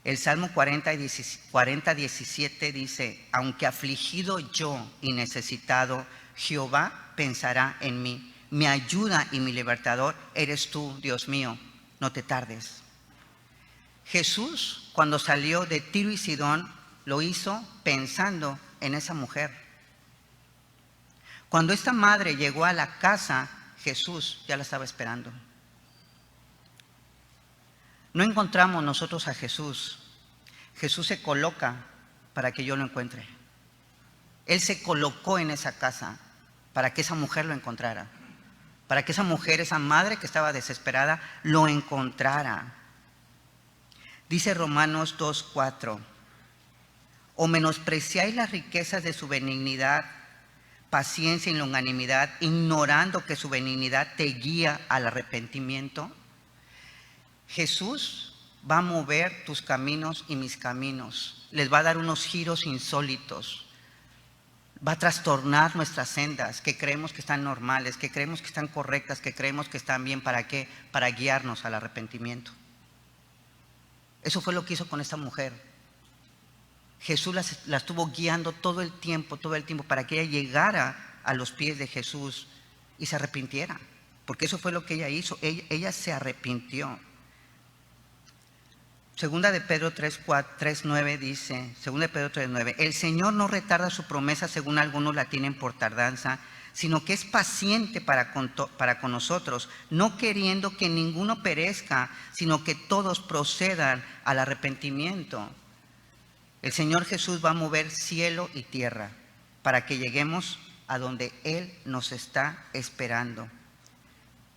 El Salmo 40:17 dice: aunque afligido yo y necesitado, Jehová pensará en mí. Mi ayuda y mi libertador eres tú, Dios mío, no te tardes. Jesús, cuando salió de Tiro y Sidón, lo hizo pensando en esa mujer. Cuando esta madre llegó a la casa, Jesús ya la estaba esperando. No encontramos nosotros a Jesús. Jesús se coloca para que yo lo encuentre. Él se colocó en esa casa para que esa mujer lo encontrara. Para que esa mujer, esa madre que estaba desesperada, lo encontrara. Dice Romanos 2:4: o menospreciáis las riquezas de su benignidad, paciencia y longanimidad, ignorando que su benignidad te guía al arrepentimiento. Jesús va a mover tus caminos y mis caminos. Les va a dar unos giros insólitos. Va a trastornar nuestras sendas que creemos que están normales, que creemos que están correctas, que creemos que están bien. ¿Para qué? Para guiarnos al arrepentimiento. Eso fue lo que hizo con esta mujer. Jesús la estuvo guiando todo el tiempo, para que ella llegara a los pies de Jesús y se arrepintiera. porque eso fue lo que ella hizo. Ella se arrepintió. Segunda de Pedro 3:9 dice, segunda de Pedro 3:9, el Señor no retarda su promesa según algunos la tienen por tardanza, sino que es paciente para con nosotros, no queriendo que ninguno perezca, sino que todos procedan al arrepentimiento. El Señor Jesús va a mover cielo y tierra para que lleguemos a donde Él nos está esperando.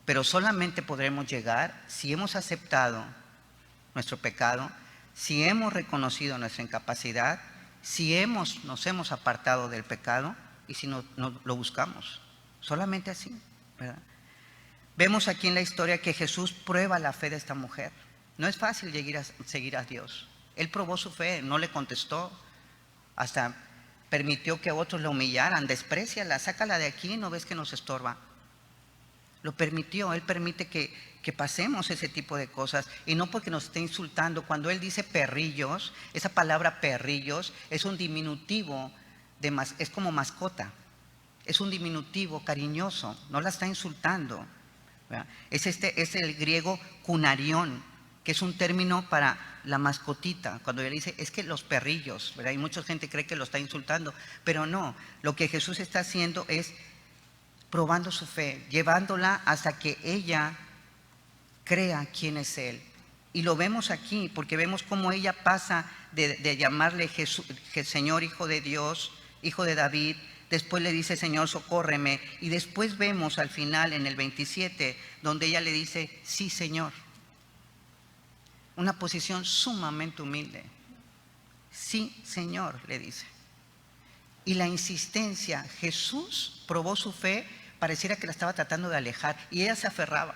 Pero solamente podremos llegar si hemos aceptado nuestro pecado, si hemos reconocido nuestra incapacidad, si nos hemos apartado del pecado y si no lo buscamos. Solamente así, ¿verdad? Vemos aquí en la historia que Jesús prueba la fe de esta mujer. No es fácil seguir a Dios. Él probó su fe, no le contestó, hasta permitió que otros la humillaran. Despréciala, sácala de aquí, no ves que nos estorba. Lo permitió, Él permite que pasemos ese tipo de cosas, y no porque nos esté insultando. Cuando Él dice perrillos, esa palabra perrillos es un diminutivo, es como mascota, es un diminutivo cariñoso, no la está insultando, ¿verdad? Es el griego kunarión, que es un término para la mascotita. Cuando Él dice, es que los perrillos, ¿verdad? Y mucha gente cree que lo está insultando, pero no, lo que Jesús está haciendo es probando su fe, llevándola hasta que ella crea quién es Él. Y lo vemos aquí, porque vemos cómo ella pasa de llamarle Jesús, Señor, Hijo de Dios, Hijo de David. Después le dice, Señor, socórreme. Y después vemos al final, en el 27, donde ella le dice, sí, Señor. Una posición sumamente humilde. Sí, Señor, le dice. Y la insistencia, Jesús probó su fe, pareciera que la estaba tratando de alejar, y ella se aferraba.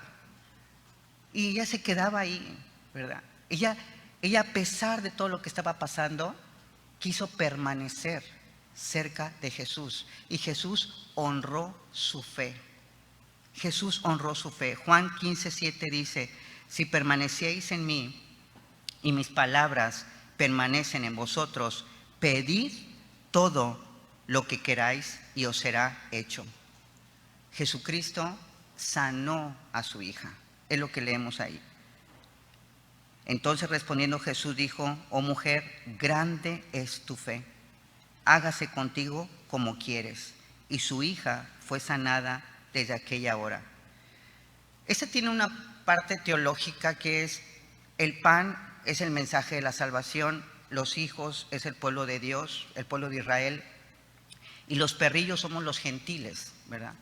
Y ella se quedaba ahí, ¿verdad? Ella a pesar de todo lo que estaba pasando, quiso permanecer cerca de Jesús. Y Jesús honró su fe. Jesús honró su fe. Juan 15:7 dice, si permanecieis en mí y mis palabras permanecen en vosotros, pedid todo lo que queráis y os será hecho. Jesucristo sanó a su hija. Es lo que leemos ahí. Entonces respondiendo Jesús dijo, oh mujer, grande es tu fe, hágase contigo como quieres. Y su hija fue sanada desde aquella hora. Este tiene una parte teológica que es, el pan es el mensaje de la salvación, los hijos es el pueblo de Dios, el pueblo de Israel, y los perrillos somos los gentiles, ¿verdad?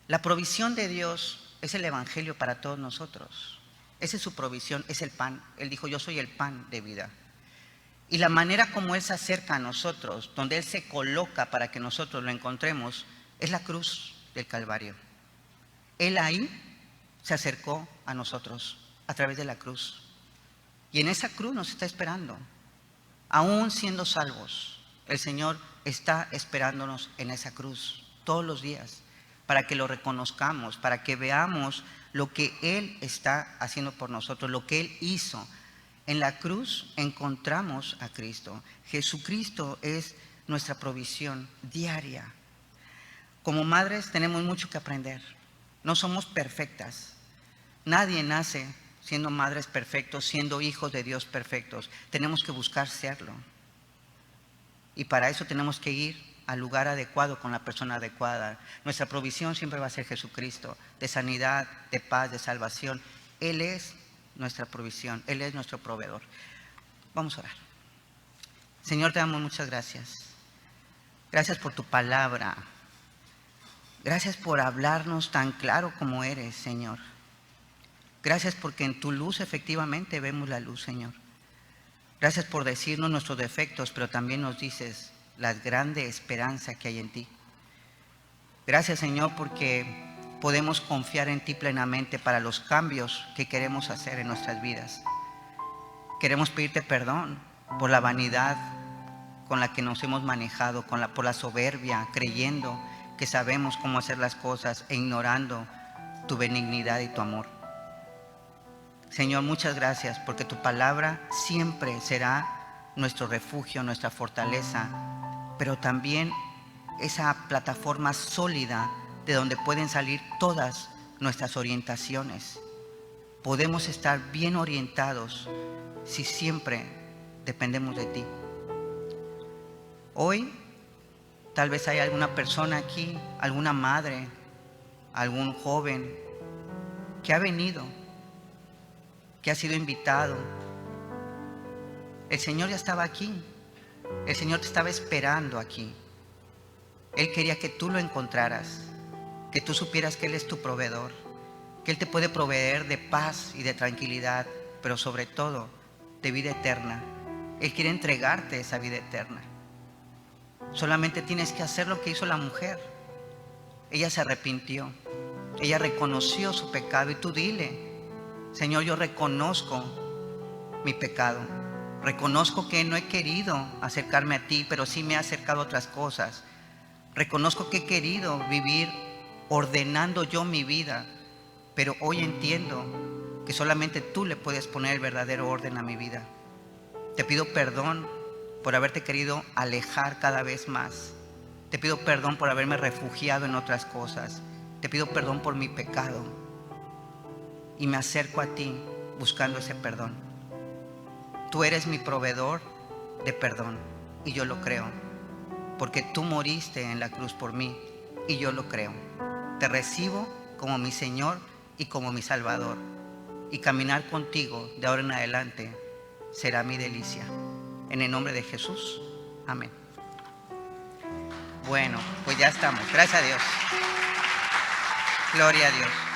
La provisión de Dios es el evangelio para todos nosotros. Esa es su provisión, es el pan. Él dijo, yo soy el pan de vida. Y la manera como Él se acerca a nosotros, donde Él se coloca para que nosotros lo encontremos, es la cruz del Calvario. Él ahí se acercó a nosotros a través de la cruz. Y en esa cruz nos está esperando. Aún siendo salvos, el Señor está esperándonos en esa cruz todos los días, para que lo reconozcamos, para que veamos lo que Él está haciendo por nosotros, lo que Él hizo. En la cruz encontramos a Cristo. Jesucristo es nuestra provisión diaria. Como madres tenemos mucho que aprender. No somos perfectas. Nadie nace siendo madres perfectos, siendo hijos de Dios perfectos. Tenemos que buscar serlo. Y para eso tenemos que ir al lugar adecuado con la persona adecuada. Nuestra provisión siempre va a ser Jesucristo, de sanidad, de paz, de salvación. Él es nuestra provisión, Él es nuestro proveedor. Vamos a orar. Señor, te damos muchas gracias. Gracias por tu palabra. Gracias por hablarnos tan claro como eres, Señor. Gracias porque en tu luz efectivamente vemos la luz, Señor. Gracias por decirnos nuestros defectos, pero también nos dices la grande esperanza que hay en ti. Gracias, Señor, porque podemos confiar en ti plenamente para los cambios que queremos hacer en nuestras vidas. Queremos pedirte perdón por la vanidad con la que nos hemos manejado, por la soberbia, creyendo que sabemos cómo hacer las cosas e ignorando tu benignidad y tu amor. Señor, muchas gracias porque tu palabra siempre será nuestro refugio, nuestra fortaleza, pero también esa plataforma sólida de donde pueden salir todas nuestras orientaciones. Podemos estar bien orientados si siempre dependemos de ti. Hoy tal vez hay alguna persona aquí, alguna madre, algún joven que ha venido, que ha sido invitado. El Señor ya estaba aquí. El Señor te estaba esperando aquí. Él quería que tú lo encontraras, que tú supieras que Él es tu proveedor, que Él te puede proveer de paz y de tranquilidad, pero sobre todo de vida eterna. Él quiere entregarte esa vida eterna. Solamente tienes que hacer lo que hizo la mujer. Ella se arrepintió, ella reconoció su pecado, y tú dile: Señor, yo reconozco mi pecado, reconozco que no he querido acercarme a ti, pero sí me he acercado a otras cosas. Reconozco que he querido vivir ordenando yo mi vida, pero hoy entiendo que solamente tú le puedes poner el verdadero orden a mi vida. Te pido perdón por haberte querido alejar cada vez más. Te pido perdón por haberme refugiado en otras cosas. Te pido perdón por mi pecado. Y me acerco a ti buscando ese perdón. Tú eres mi proveedor de perdón, y yo lo creo, porque tú moriste en la cruz por mí, y yo lo creo. Te recibo como mi Señor y como mi Salvador, y caminar contigo de ahora en adelante será mi delicia. En el nombre de Jesús, amén. Bueno, pues ya estamos. Gracias a Dios. Gloria a Dios.